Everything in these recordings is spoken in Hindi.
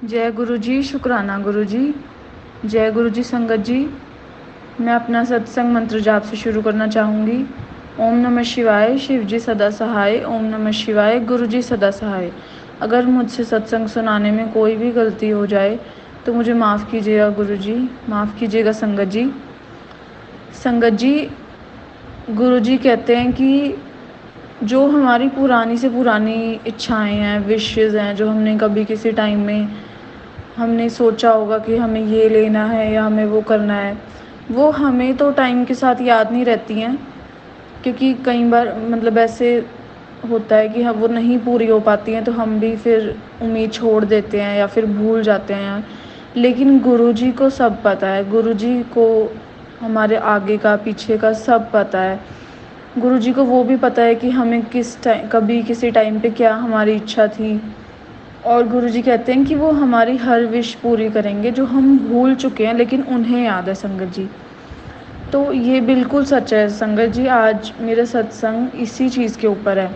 जय गुरु जी। शुक्राना गुरु जी। जय गुरु जी। संगत जी, मैं अपना सत्संग मंत्र जाप से शुरू करना चाहूँगी। ओम नमः शिवाय। शिव जी सदा सहाय। ओम नमः शिवाय। गुरु जी सदा सहाय। अगर मुझसे सत्संग सुनाने में कोई भी गलती हो जाए तो मुझे माफ़ कीजिएगा गुरु जी, माफ़ कीजिएगा संगत जी। संगत जी, गुरु जी कहते हैं कि जो हमारी पुरानी से पुरानी इच्छाएं हैं, विशेज़ हैं, जो हमने कभी किसी टाइम में हमने सोचा होगा कि हमें ये लेना है या हमें वो करना है, वो हमें तो टाइम के साथ याद नहीं रहती हैं, क्योंकि कई बार मतलब ऐसे होता है कि हम वो नहीं पूरी हो पाती हैं तो हम भी फिर उम्मीद छोड़ देते हैं या फिर भूल जाते हैं। लेकिन गुरुजी को सब पता है, गुरुजी को हमारे आगे का पीछे का सब पता है। गुरुजी को वो भी पता है कि हमें किस टाइम कभी किसी टाइम पे क्या हमारी इच्छा थी, और गुरुजी कहते हैं कि वो हमारी हर विश पूरी करेंगे जो हम भूल चुके हैं लेकिन उन्हें याद है संगत जी। तो ये बिल्कुल सच है संगत जी। आज मेरा सत्संग इसी चीज़ के ऊपर है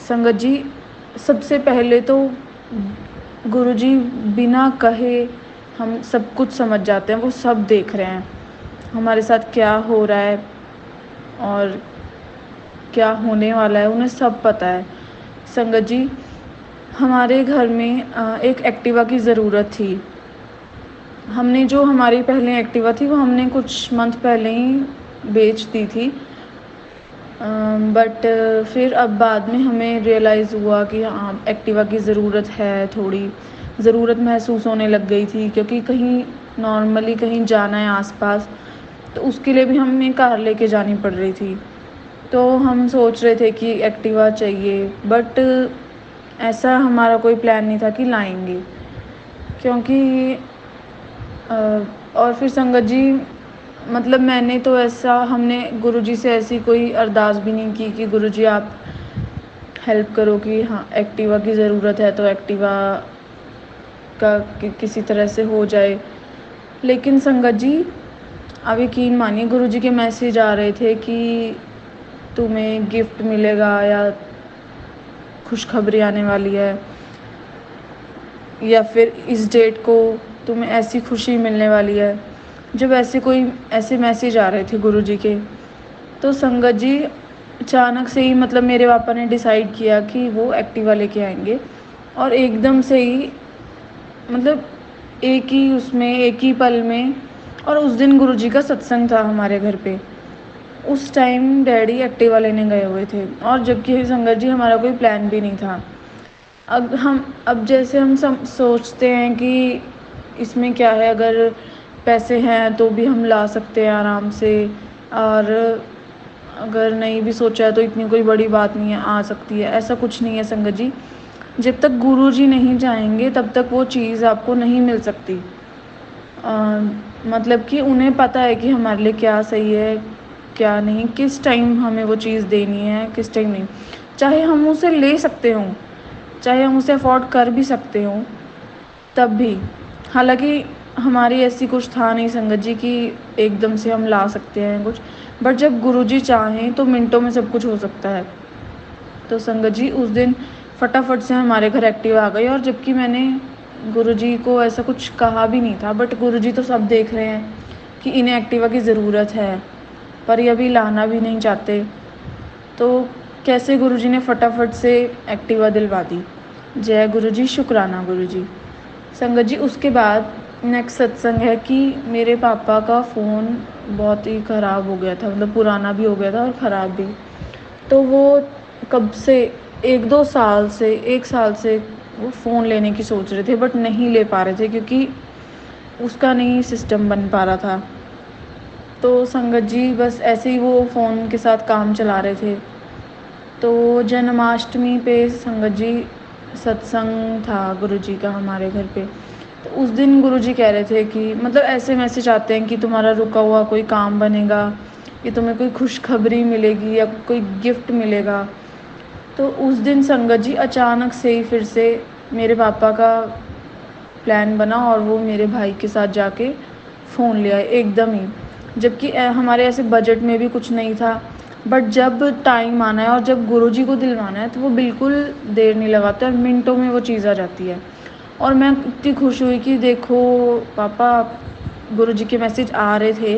संगत जी। सबसे पहले तो गुरुजी बिना कहे हम सब कुछ समझ जाते हैं, वो सब देख रहे हैं हमारे साथ क्या हो रहा है और क्या होने वाला है, उन्हें सब पता है संगत जी। हमारे घर में एक एक्टिवा की ज़रूरत थी। हमने जो हमारी पहले एक्टिवा थी वो हमने कुछ मंथ पहले ही बेच दी थी, बट फिर अब बाद में हमें रियलाइज़ हुआ कि हाँ एक्टिवा की ज़रूरत है, थोड़ी ज़रूरत महसूस होने लग गई थी, क्योंकि कहीं नॉर्मली कहीं जाना है आसपास तो उसके लिए भी हमें कार लेके जानी पड़ रही थी। तो हम सोच रहे थे कि एक्टिवा चाहिए, बट ऐसा हमारा कोई प्लान नहीं था कि लाएंगे, क्योंकि और फिर संगत जी मतलब मैंने तो ऐसा हमने गुरुजी से ऐसी कोई अरदास भी नहीं की कि गुरुजी आप हेल्प करो कि हाँ एक्टिवा की ज़रूरत है तो एक्टिवा का किसी तरह से हो जाए। लेकिन संगत जी आप यकीन मानिए गुरुजी के मैसेज आ रहे थे कि तुम्हें गिफ्ट मिलेगा या खुशखबरी आने वाली है, या फिर इस डेट को तुम्हें ऐसी खुशी मिलने वाली है। जब ऐसे मैसेज आ रहे थे गुरुजी के, तो संगत जी अचानक से ही मतलब मेरे पापा ने डिसाइड किया कि वो एक्टिवा लेके आएंगे, और एकदम से ही मतलब एक ही पल में। और उस दिन गुरुजी का सत्संग था हमारे घर पे। उस टाइम डैडी एक्टिवा लेने गए हुए थे, और जबकि संगत जी हमारा कोई प्लान भी नहीं था। अब जैसे हम सब सोचते हैं कि इसमें क्या है, अगर पैसे हैं तो भी हम ला सकते हैं आराम से, और अगर नहीं भी सोचा है तो इतनी कोई बड़ी बात नहीं है, आ सकती है। ऐसा कुछ नहीं है संगत जी। जब तक गुरुजी नहीं चाहेंगे तब तक वो चीज़ आपको नहीं मिल सकती। मतलब कि उन्हें पता है कि हमारे लिए क्या सही है क्या नहीं, किस टाइम हमें वो चीज़ देनी है किस टाइम नहीं। चाहे हम उसे ले सकते हों, चाहे हम उसे अफोर्ड कर भी सकते हों, तब भी हालांकि हमारी ऐसी कुछ था नहीं संगत जी कि एकदम से हम ला सकते हैं कुछ, बट जब गुरुजी चाहें तो मिनटों में सब कुछ हो सकता है। तो संगत जी उस दिन फटाफट से हमारे घर एक्टिवा आ गई, और जबकि मैंने गुरुजी को ऐसा कुछ कहा भी नहीं था, बट गुरुजी तो सब देख रहे हैं कि इन्हें एक्टिवा की ज़रूरत है, पर ये अभी लाना भी नहीं चाहते। तो कैसे गुरुजी ने फटाफट से एक्टिवा दिलवा दी। जय गुरुजी। शुक्राना गुरुजी। संगत जी उसके बाद नेक्स्ट सत्संग है कि मेरे पापा का फ़ोन बहुत ही ख़राब हो गया था, मतलब पुराना भी हो गया था और ख़राब भी। तो वो कब से एक साल से वो फ़ोन लेने की सोच रहे थे, बट नहीं ले पा रहे थे क्योंकि उसका नहीं सिस्टम बन पा रहा था। तो संगत जी बस ऐसे ही वो फ़ोन के साथ काम चला रहे थे। तो जन्माष्टमी पे संगत जी सत्संग था गुरुजी का हमारे घर पे। तो उस दिन गुरुजी कह रहे थे कि मतलब ऐसे मैसेज आते हैं कि तुम्हारा रुका हुआ कोई काम बनेगा, या तुम्हें कोई खुशखबरी मिलेगी या कोई गिफ्ट मिलेगा। तो उस दिन संगत जी अचानक से ही फिर से मेरे पापा का प्लान बना और वो मेरे भाई के साथ जाके फ़ोन ले आए एकदम ही, जबकि हमारे ऐसे बजट में भी कुछ नहीं था। बट जब टाइम आना है और जब गुरुजी को दिलवाना है तो वो बिल्कुल देर नहीं लगाते और मिनटों में वो चीज़ आ जाती है। और मैं इतनी खुश हुई कि देखो पापा, गुरुजी के मैसेज आ रहे थे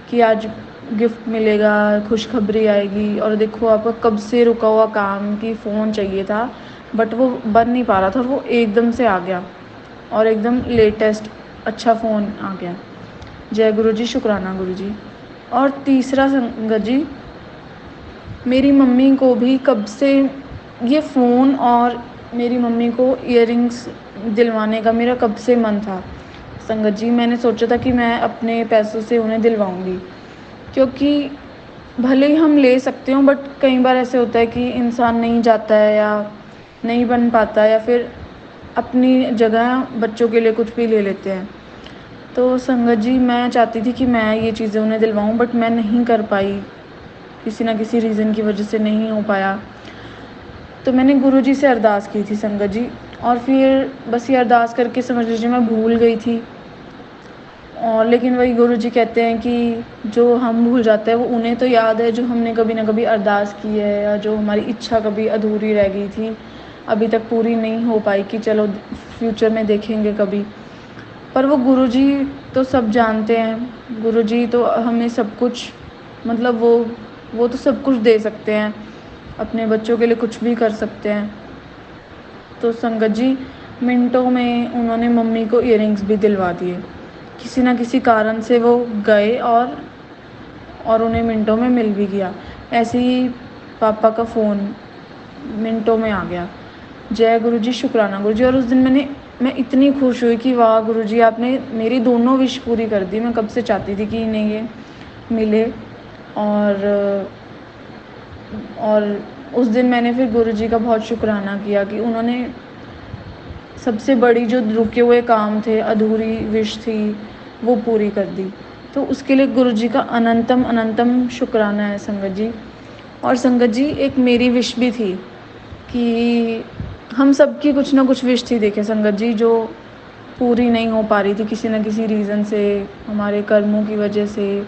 कि आज गिफ्ट मिलेगा, खुशखबरी आएगी, और देखो आपका कब से रुका हुआ काम कि फ़ोन चाहिए था बट वो बन नहीं पा रहा था, और वो एकदम से आ गया और एकदम लेटेस्ट अच्छा फ़ोन आ गया। जय गुरुजी, शुक्राना गुरुजी। और तीसरा संगत जी, मेरी मम्मी को भी कब से ये फ़ोन और मेरी मम्मी को इयररिंग्स दिलवाने का मेरा कब से मन था संगत जी। मैंने सोचा था कि मैं अपने पैसों से उन्हें दिलवाऊंगी, क्योंकि भले ही हम ले सकते हो बट कई बार ऐसे होता है कि इंसान नहीं जाता है या नहीं बन पाता, या फिर अपनी जगह बच्चों के लिए कुछ भी ले लेते हैं। तो संगत जी, मैं चाहती थी कि मैं ये चीज़ें उन्हें दिलवाऊं बट मैं नहीं कर पाई, किसी ना किसी रीज़न की वजह से नहीं हो पाया। तो मैंने गुरुजी से अरदास की थी संगत जी, और फिर बस ये अरदास करके समझ लीजिए मैं भूल गई थी। और लेकिन वही गुरुजी कहते हैं कि जो हम भूल जाते हैं वो उन्हें तो याद है जो हमने कभी ना कभी अरदास की है, या जो हमारी इच्छा कभी अधूरी रह गई थी, अभी तक पूरी नहीं हो पाई कि चलो फ्यूचर में देखेंगे कभी। पर वो गुरुजी तो सब जानते हैं, गुरुजी तो हमें सब कुछ, मतलब वो तो सब कुछ दे सकते हैं, अपने बच्चों के लिए कुछ भी कर सकते हैं। तो संगत जी, मिनटों में उन्होंने मम्मी को इयररिंग्स भी दिलवा दिए। किसी ना किसी कारण से वो गए और उन्हें मिनटों में मिल भी गया। ऐसे ही पापा का फ़ोन मिनटों में आ गया। जय गुरुजी, शुक्राना गुरुजी। और उस दिन मैं इतनी खुश हुई कि वाह गुरुजी, आपने मेरी दोनों विश पूरी कर दी। मैं कब से चाहती थी कि इन्हें ये मिले, और उस दिन मैंने फिर गुरुजी का बहुत शुक्राना किया कि उन्होंने सबसे बड़ी जो रुके हुए काम थे, अधूरी विश थी, वो पूरी कर दी। तो उसके लिए गुरुजी का अनंतम अनंतम शुक्राना है संगत जी। और संगत जी, एक मेरी विश भी थी कि हम सबकी कुछ ना कुछ विश थी देखे संगत जी, जो पूरी नहीं हो पा रही थी किसी न किसी रीज़न से, हमारे कर्मों की वजह से,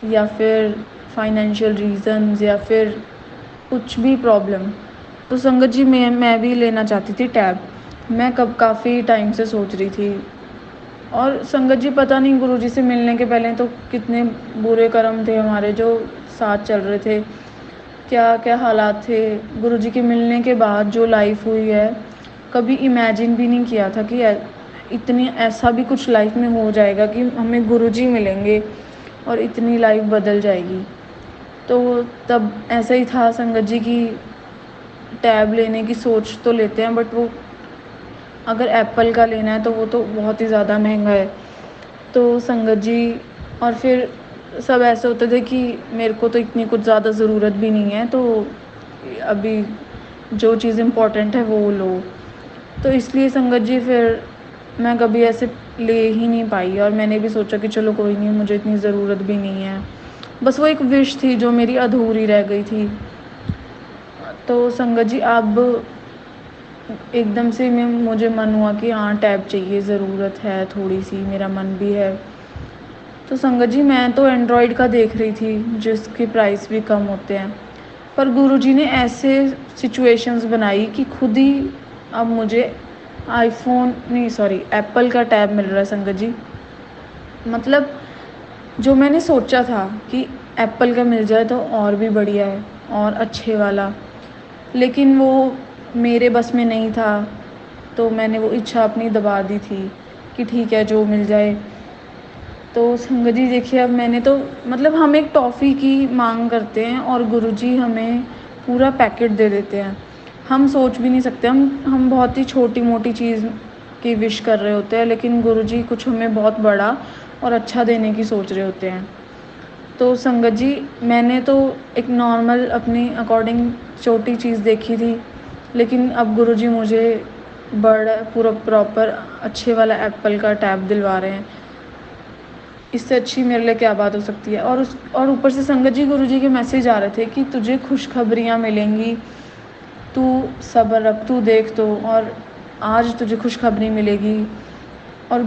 या फिर फाइनेंशियल रीज़न्स, या फिर कुछ भी प्रॉब्लम। तो संगत जी, मैं भी लेना चाहती थी टैब। मैं काफ़ी टाइम से सोच रही थी। और संगत जी, पता नहीं गुरुजी से मिलने के पहले तो कितने बुरे कर्म थे हमारे जो साथ चल रहे थे, क्या क्या हालात थे। गुरुजी के मिलने के बाद जो लाइफ हुई है, कभी इमेजिन भी नहीं किया था कि इतनी ऐसा भी कुछ लाइफ में हो जाएगा कि हमें गुरुजी मिलेंगे और इतनी लाइफ बदल जाएगी। तो तब ऐसा ही था संगत जी की टैब लेने की सोच तो लेते हैं, बट वो अगर एप्पल का लेना है तो वो तो बहुत ही ज़्यादा महंगा है। तो संगत जी, और फिर सब ऐसे होते थे कि मेरे को तो इतनी कुछ ज़्यादा ज़रूरत भी नहीं है, तो अभी जो चीज़ इम्पोर्टेंट है वो लो। तो इसलिए संगत जी फिर मैं कभी ऐसे ले ही नहीं पाई, और मैंने भी सोचा कि चलो कोई नहीं, मुझे इतनी ज़रूरत भी नहीं है, बस वो एक विश थी जो मेरी अधूरी रह गई थी। तो संगत जी, अब एकदम से मुझे मन हुआ कि हाँ टैब चाहिए, ज़रूरत है थोड़ी सी, मेरा मन भी है। तो संगत जी, मैं तो एंड्रॉयड का देख रही थी जिसके प्राइस भी कम होते हैं, पर गुरुजी ने ऐसे सिचुएशंस बनाई कि खुद ही अब मुझे एप्पल का टैब मिल रहा है संगत जी। मतलब जो मैंने सोचा था कि एप्पल का मिल जाए तो और भी बढ़िया है और अच्छे वाला, लेकिन वो मेरे बस में नहीं था। तो मैंने वो इच्छा अपनी दबा दी थी कि ठीक है जो मिल जाए। तो संगत जी देखिए, अब मैंने तो मतलब हम एक टॉफ़ी की मांग करते हैं और गुरुजी हमें पूरा पैकेट दे देते हैं। हम सोच भी नहीं सकते, हम बहुत ही छोटी मोटी चीज़ की विश कर रहे होते हैं, लेकिन गुरुजी कुछ हमें बहुत बड़ा और अच्छा देने की सोच रहे होते हैं। तो संगत जी, मैंने तो एक नॉर्मल अपनी अकॉर्डिंग छोटी चीज़ देखी थी, लेकिन अब गुरुजी मुझे बड़ा पूरा प्रॉपर अच्छे वाला एप्पल का टैब दिलवा रहे हैं। इससे अच्छी मेरे लिए क्या बात हो सकती है। और ऊपर से संगत जी, गुरुजी के मैसेज आ रहे थे कि तुझे खुशखबरियाँ मिलेंगी, तू सब्र रख, तू देख तो, और आज तुझे खुशखबरी मिलेगी। और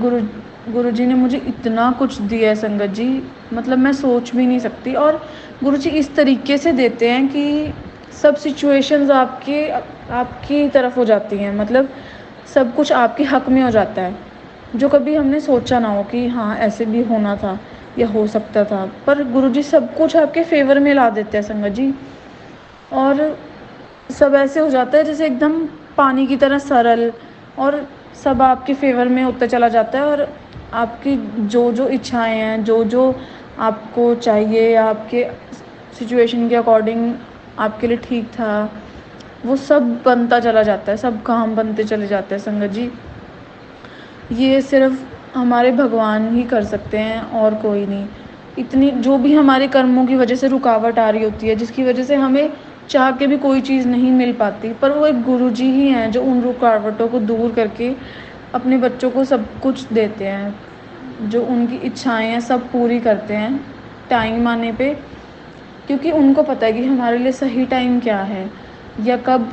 गुरुजी ने मुझे इतना कुछ दिया है संगत जी, मतलब मैं सोच भी नहीं सकती। और गुरुजी इस तरीके से देते हैं कि सब सिचुएशंस आपकी तरफ हो जाती हैं। मतलब सब कुछ आपके हक में हो जाता है, जो कभी हमने सोचा ना हो कि हाँ ऐसे भी होना था या हो सकता था, पर गुरुजी सब कुछ आपके फेवर में ला देते हैं संगत जी। और सब ऐसे हो जाता है जैसे एकदम पानी की तरह सरल, और सब आपके फेवर में होता चला जाता है। और आपकी जो जो इच्छाएं हैं, जो जो आपको चाहिए या आपके सिचुएशन के अकॉर्डिंग आपके लिए ठीक था, वो सब बनता चला जाता है, सब काम बनते चले जाते हैं संगत जी। ये सिर्फ हमारे भगवान ही कर सकते हैं और कोई नहीं। इतनी जो भी हमारे कर्मों की वजह से रुकावट आ रही होती है, जिसकी वजह से हमें चाह के भी कोई चीज़ नहीं मिल पाती, पर वो एक गुरुजी ही हैं जो उन रुकावटों को दूर करके अपने बच्चों को सब कुछ देते हैं, जो उनकी इच्छाएं हैं सब पूरी करते हैं टाइम आने पे, क्योंकि उनको पता है कि हमारे लिए सही टाइम क्या है, या कब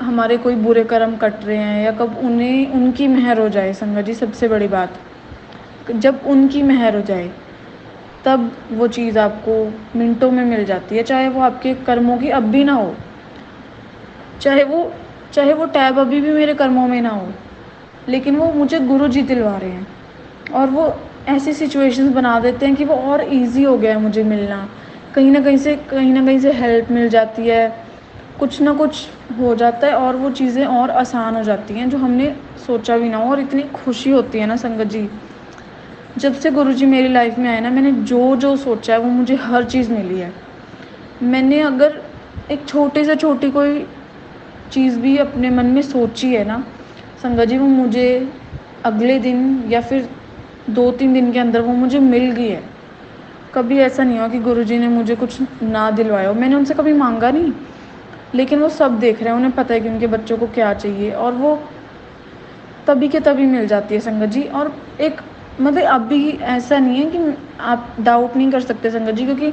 हमारे कोई बुरे कर्म कट रहे हैं, या कब उन्हें उनकी मेहर हो जाए। संगत जी सबसे बड़ी बात, जब उनकी मेहर हो जाए तब वो चीज़ आपको मिनटों में मिल जाती है, चाहे वो आपके कर्मों की अब भी ना हो, चाहे वो टैब अभी भी मेरे कर्मों में ना हो, लेकिन वो मुझे गुरु जी दिलवा रहे हैं, और वो ऐसी सिचुएशंस बना देते हैं कि वो और इजी हो गया है मुझे मिलना। कहीं ना कहीं से हेल्प मिल जाती है, कुछ ना कुछ हो जाता है, और वो चीज़ें और आसान हो जाती हैं जो हमने सोचा भी ना हो, और इतनी खुशी होती है ना संगत जी। जब से गुरुजी मेरी लाइफ में आए ना, मैंने जो जो सोचा है वो मुझे हर चीज़ मिली है। मैंने अगर एक छोटी से छोटी कोई चीज़ भी अपने मन में सोची है ना संगत जी, वो मुझे अगले दिन या फिर 2-3 दिन के अंदर वो मुझे मिल गई है। कभी ऐसा नहीं हुआ कि गुरुजी ने मुझे कुछ ना दिलवाया हो, मैंने उनसे कभी मांगा नहीं, लेकिन वो सब देख रहे हैं, उन्हें पता है कि उनके बच्चों को क्या चाहिए, और वो तभी के तभी मिल जाती है संगत जी। और एक मतलब अभी ऐसा नहीं है कि आप डाउट नहीं कर सकते संगत जी, क्योंकि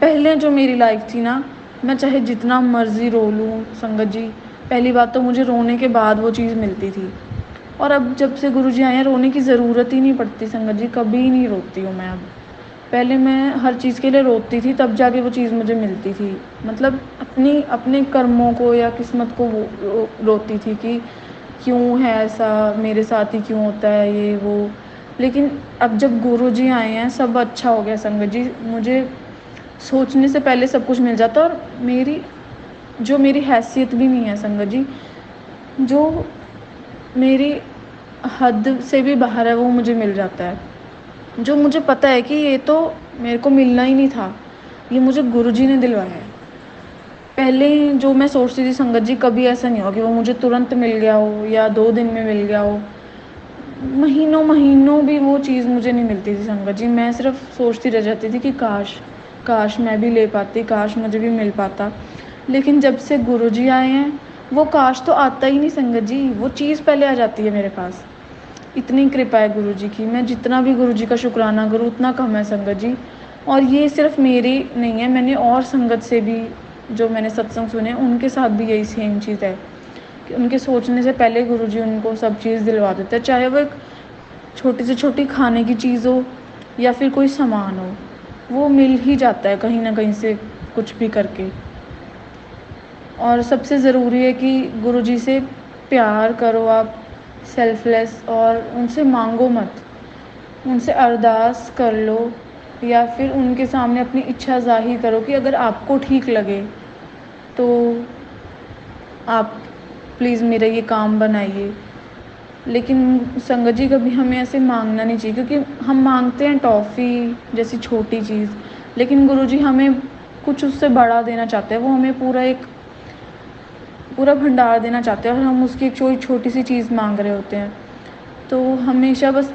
पहले जो मेरी लाइफ थी ना, मैं चाहे जितना मर्जी रो लूँ संगत जी, पहली बात तो मुझे रोने के बाद वो चीज़ मिलती थी, और अब जब से गुरुजी आए हैं रोने की ज़रूरत ही नहीं पड़ती संगत जी, कभी नहीं रोती हूँ मैं अब। पहले मैं हर चीज़ के लिए रोती थी, तब जाके वो चीज़ मुझे मिलती थी, मतलब अपने कर्मों को या किस्मत को वो रोती थी कि क्यों है ऐसा, मेरे साथ ही क्यों होता है ये वो। लेकिन अब जब गुरुजी आए हैं सब अच्छा हो गया संगत जी, मुझे सोचने से पहले सब कुछ मिल जाता है, और मेरी हैसियत भी नहीं है संगत जी, जो मेरी हद से भी बाहर है वो मुझे मिल जाता है, जो मुझे पता है कि ये तो मेरे को मिलना ही नहीं था, ये मुझे गुरुजी ने दिलवाया है। पहले जो मैं सोचती थी संगत जी, कभी ऐसा नहीं हुआ कि वो मुझे तुरंत मिल गया हो या 2 दिन में मिल गया हो, महीनों महीनों भी वो चीज़ मुझे नहीं मिलती थी संगत जी। मैं सिर्फ सोचती रह जाती थी कि काश मैं भी ले पाती, काश मुझे भी मिल पाता। लेकिन जब से गुरुजी आए हैं, वो काश तो आता ही नहीं संगत जी, वो चीज़ पहले आ जाती है मेरे पास। इतनी कृपा है गुरुजी की, मैं जितना भी गुरुजी का शुक्राना करूँ उतना कम है संगत जी। और ये सिर्फ मेरी नहीं है, मैंने और संगत से भी जो मैंने सत्संग सुने उनके साथ भी यही सेम चीज़ है कि उनके सोचने से पहले गुरुजी उनको सब चीज़ दिलवा देते हैं, चाहे वो एक छोटी से छोटी खाने की चीज़ हो या फिर कोई सामान हो, वो मिल ही जाता है कहीं ना कहीं से कुछ भी करके। और सबसे ज़रूरी है कि गुरुजी से प्यार करो आप, सेल्फलेस, और उनसे मांगो मत, उनसे अरदास कर लो, या फिर उनके सामने अपनी इच्छा ज़ाहिर करो कि अगर आपको ठीक लगे तो आप प्लीज़ मेरा ये काम बनाइए। लेकिन संगत जी कभी हमें ऐसे मांगना नहीं चाहिए, क्योंकि हम मांगते हैं टॉफ़ी जैसी छोटी चीज़, लेकिन गुरुजी हमें कुछ उससे बड़ा देना चाहते हैं, वो हमें पूरा भंडार देना चाहते हैं, और हम उसकी एक छोटी सी चीज़ मांग रहे होते हैं। तो हमेशा बस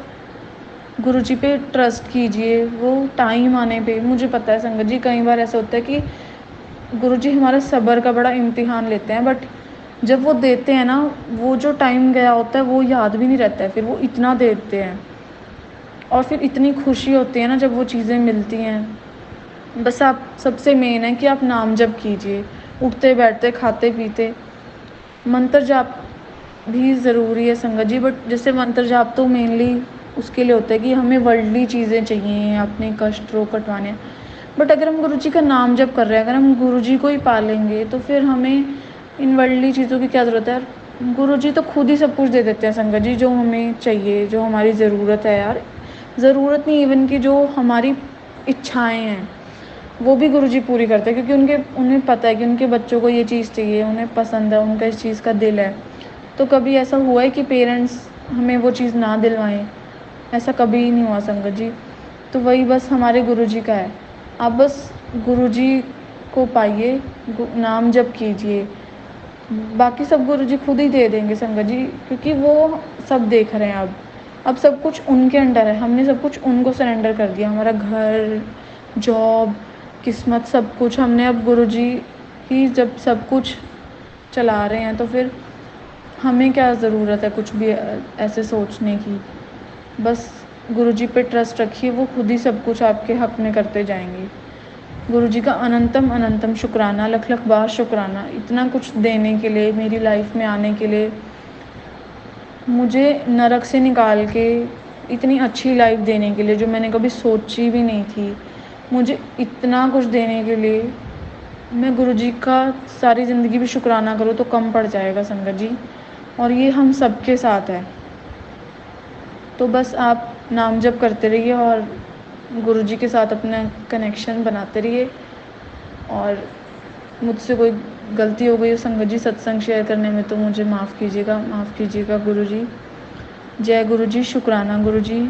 गुरुजी पे ट्रस्ट कीजिए, वो टाइम आने पे, मुझे पता है संगत जी कई बार ऐसा होता है कि गुरुजी हमारे सब्र का बड़ा इम्तिहान लेते हैं, बट जब वो देते हैं ना, वो जो टाइम गया होता है वो याद भी नहीं रहता है, फिर वो इतना देते हैं, और फिर इतनी खुशी होती है ना जब वो चीज़ें मिलती हैं। बस आप सबसे मेन है कि आप नाम जप कीजिए, उठते बैठते खाते पीते। मंत्र जाप भी ज़रूरी है संगत जी, बट जैसे मंत्र जाप तो मेनली उसके लिए होता है कि हमें वर्ल्डली चीज़ें चाहिए, अपने कष्ट रोग कटवाने। बट अगर हम गुरुजी का नाम जप कर रहे हैं, अगर हम गुरुजी को ही पालेंगे, तो फिर हमें इन वर्ल्डली चीज़ों की क्या ज़रूरत है। गुरुजी तो खुद ही सब कुछ दे देते हैं संगत जी, जो हमें चाहिए, जो हमारी ज़रूरत है यार। ज़रूरत नहीं, इवन कि जो हमारी इच्छाएं हैं वो भी गुरुजी पूरी करते हैं, क्योंकि उन्हें पता है कि उनके बच्चों को ये चीज़ चाहिए, उन्हें पसंद है, उनका इस चीज़ का दिल है। तो कभी ऐसा हुआ है कि पेरेंट्स हमें वो चीज़ ना दिलवाएं? ऐसा कभी नहीं हुआ संगत जी। तो वही बस हमारे गुरुजी का है। आप बस गुरुजी को पाइए, नाम जप कीजिए, बाकी सब गुरुजी खुद ही दे देंगे संगत जी, क्योंकि वो सब देख रहे हैं। अब सब कुछ उनके अंडर है, हमने सब कुछ उनको सरेंडर कर दिया, हमारा घर, जॉब, किस्मत, सब कुछ हमने अब गुरुजी ही जब सब कुछ चला रहे हैं, तो फिर हमें क्या ज़रूरत है कुछ भी ऐसे सोचने की। बस गुरुजी पे ट्रस्ट रखिए, वो खुद ही सब कुछ आपके हक में करते जाएंगे। गुरुजी का अनंतम अनंतम शुक्राना, लख लख बार शुक्राना, इतना कुछ देने के लिए, मेरी लाइफ में आने के लिए, मुझे नरक से निकाल के इतनी अच्छी लाइफ देने के लिए जो मैंने कभी सोची भी नहीं थी, मुझे इतना कुछ देने के लिए मैं गुरुजी का सारी ज़िंदगी भी शुक्राना करूँ तो कम पड़ जाएगा संगत जी। और ये हम सबके साथ है। तो बस आप नाम जप करते रहिए और गुरुजी के साथ अपना कनेक्शन बनाते रहिए। और मुझसे कोई गलती हो गई हो संगत जी सत्संग शेयर करने में, तो मुझे माफ़ कीजिएगा गुरुजी। जय गुरुजी, शुक्राना गुरुजी,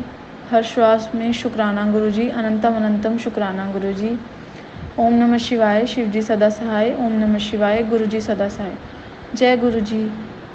हर श्वास में शुक्राना गुरुजी, अनंतम अनंतम शुक्राना गुरुजी। ओम नमः शिवाय, शिवजी सदा सहाय। ओम नमः शिवाय, गुरुजी सदा सहाय। जय गुरुजी।